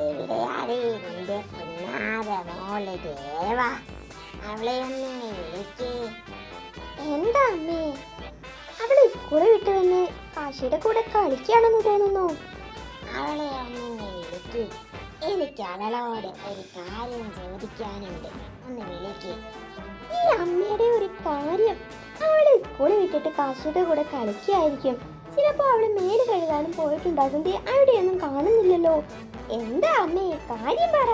എവിടെയാടി നിന്റെ പൊന്നാര മോള് ദേവ? അവളെ ഒന്ന് വിളിക്ക്. എന്താ അമ്മേ? അവള് സ്കൂളിൽ വിട്ട് വന്ന് കാശിയുടെ കൂടെ കളിക്കുകയാണെന്ന് തോന്നുന്നു. അവളെ ഒന്ന് വിളിക്ക്. എനിക്ക് അവളോട് ഒരു കാര്യം ചോദിക്കാനുണ്ട്. ഒന്ന് വിളിക്ക്. ഈ അമ്മയുടെ ഒരു കാര്യം, അവള് സ്കൂളിൽ വിട്ടിട്ട് കാശിയുടെ കൂടെ കളിക്കുകയായിരിക്കും. ചിലപ്പോ അവള് മേല് കഴുകാനും പോയിട്ടുണ്ടാകും. അവിടെയൊന്നും കാണുന്നില്ലല്ലോ. എന്താ അമ്മേ, കാര്യം പറ.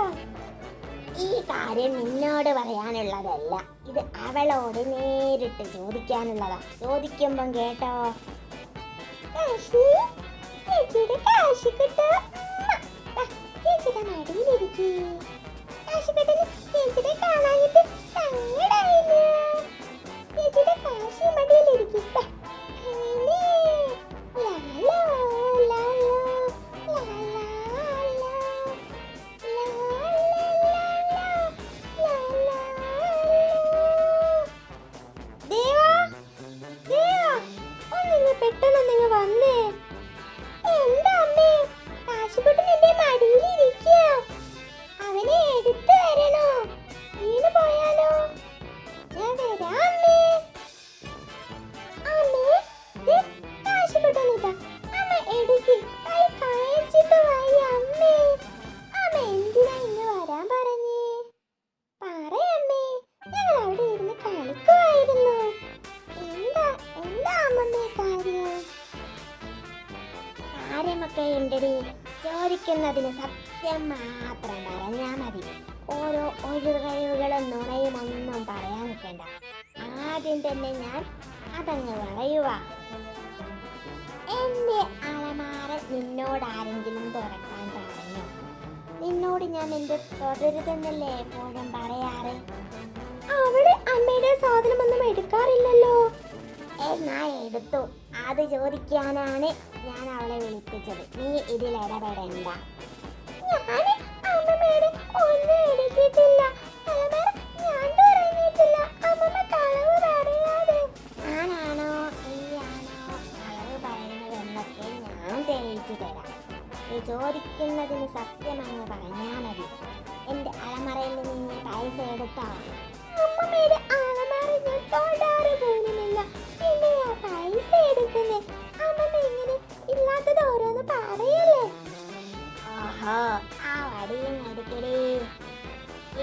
ഈ കാര്യം നിന്നോട് പറയാനുള്ളതല്ല, ഇത് അവളോട് നേരിട്ട് ചോദിക്കാനുള്ളതാ. ചോദിക്കുമ്പം കേട്ടോ. ചേച്ചിയുടെ കാശിക്കുട്ട ചേച്ചിയുടെ മടിയിലിരിക്കേ. കാശിക്കുട്ടന് ചേച്ചിയുടെ കാണാനിട്ട് സങ്കടായില്ല. ചേച്ചിയുടെ കാശി മടിയിലിരിക്കേ. പെട്ടെന്നൊന്നിങ്ങ് വന്നേ. എന്താ അമ്മേ? കാശിക്കുട്ടൻ എന്റെ മടിയിലിരിക്കുക. അവനെ എടുത്തു തരണോ? വീണ് പോയാലോ? ഞാൻ വരാം അമ്മേ. അമ്മേ, കാശിക്കുട്ടൻ ഇതാ. അമ്മ എടുക്ക്. കൈ കാണിച്ചിട്ട് വയ്യ അമ്മേ. അമ്മ എന്തിനാ ഇന്ന് വരാൻ പറഞ്ഞേ? പറയമ്മേ, ഞങ്ങൾ അവിടെ ഇരുന്ന് കളിക്കുമായിരുന്നു. എന്താ എന്താ അമ്മമ്മേ കാര്യം? കാര്യമൊക്കെ ഉണ്ടടി. ചോദിക്കുന്നതിന് സത്യം മാത്രം പറഞ്ഞാ മതി. ഓരോ ഒഴികഴിവുകളും നുണയും ഒന്നും പറയാൻ നിൽക്കണ്ട. ആദ്യം തന്നെ ഞാൻ അതങ്ങ് പറയുക. എന്റെ അലമാര നിന്നോട് ആരെങ്കിലും തുറക്കാൻ പറഞ്ഞോ? നിന്നോട് ഞാൻ എന്റെ തുടരുതെന്നല്ലേ എപ്പോഴും പറയാറ്? അവള് അമ്മയുടെ സാധനമൊന്നും എടുക്കാറില്ലല്ലോ. എന്നാ എടുത്തു. അത് ചോദിക്കാനാണ് ഞാൻ അവളെ വിളിപ്പിച്ചത്. നീ ഇതിൽ ഇടപെടണ്ട. ഞാൻ അമ്മമ്മയുടെ ഒന്നും എടുത്തിട്ടില്ല. ഞാൻ തുറന്നിട്ടില്ല. അമ്മമ്മ കളവ് പറയാതെ. ഞാനാണോ നീയാണോ കളവ് പറയുന്നതെന്നൊക്കെ ഞാൻ തെളിയിച്ചു തരാം. നീ ചോദിക്കുന്നതിന് സത്യം അങ്ങ് പറഞ്ഞാ മതി. എന്റെ അലമറയിൽ നിന്ന് നീ പൈസ എടുത്തോ? അമ്മമ്മയുടെ അലമാര ഞാൻ തൊടാറ് പോലുമില്ല. എങ്ങനെയാ പൈസ എടുക്കുന്നേ? അമ്മമ്മ ഇങ്ങനെ ഇല്ലാത്തത് ഓരോന്ന് പറയല്ലേ. ഓഹോ, ആ വടിയും എടുക്കടി.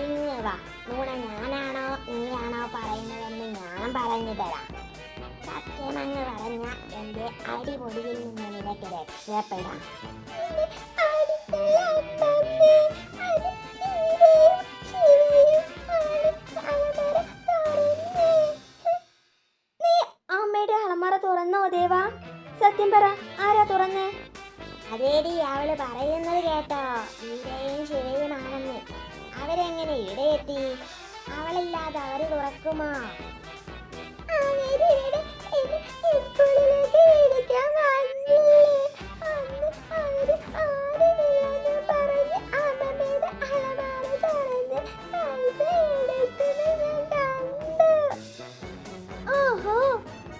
ഇങ്ങ് വാ. നുണ ഞാനാണോ നീയാണോ പറയുന്നതെന്ന് ഞാൻ പറഞ്ഞു തരാം. സത്യമങ്ങ് പറഞ്ഞ എന്റെ അടിപൊളിയിൽ നിന്ന് നിനക്ക് രക്ഷപ്പെടാം. അമ്മയുടെ അലമാര തുറന്നോ ദേവാ? സത്യം പറ, ആരാ തുറന്നേ? അതേടി അവള് പറയുന്നത് കേട്ടോ. ഈരയും ശിവയുമാണെന്ന്. അവരെങ്ങനെ ഇവിടെ എത്തി? അവളില്ലാതെ അവര് തുറക്കുമോ? ഓഹോ,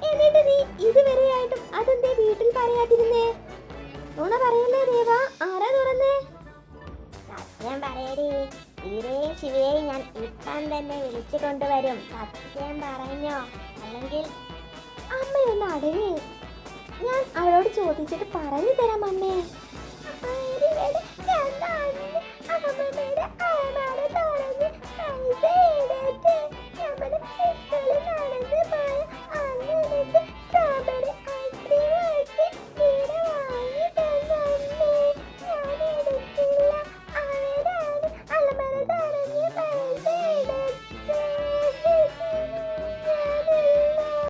എന്നിട്ട് നീ ഇതുവരെയായിട്ടും അതെന്തേ വീട്ടിൽ പറയാതിരുന്നേ? നുണ പറയല്ലേ ദേവാ, ആരാ തുറന്നേ? സത്യം പറയടി. ഈരയും ശിവയെയും ഞാൻ ഇപ്പം തന്നെ വിളിച്ചു കൊണ്ടുവരും. സത്യം പറഞ്ഞോ? അല്ലെങ്കിൽ അമ്മയൊന്ന് അടങ്ങി. ഞാൻ അവളോട് ചോദിച്ചിട്ട് പറഞ്ഞു തരാം അമ്മേ.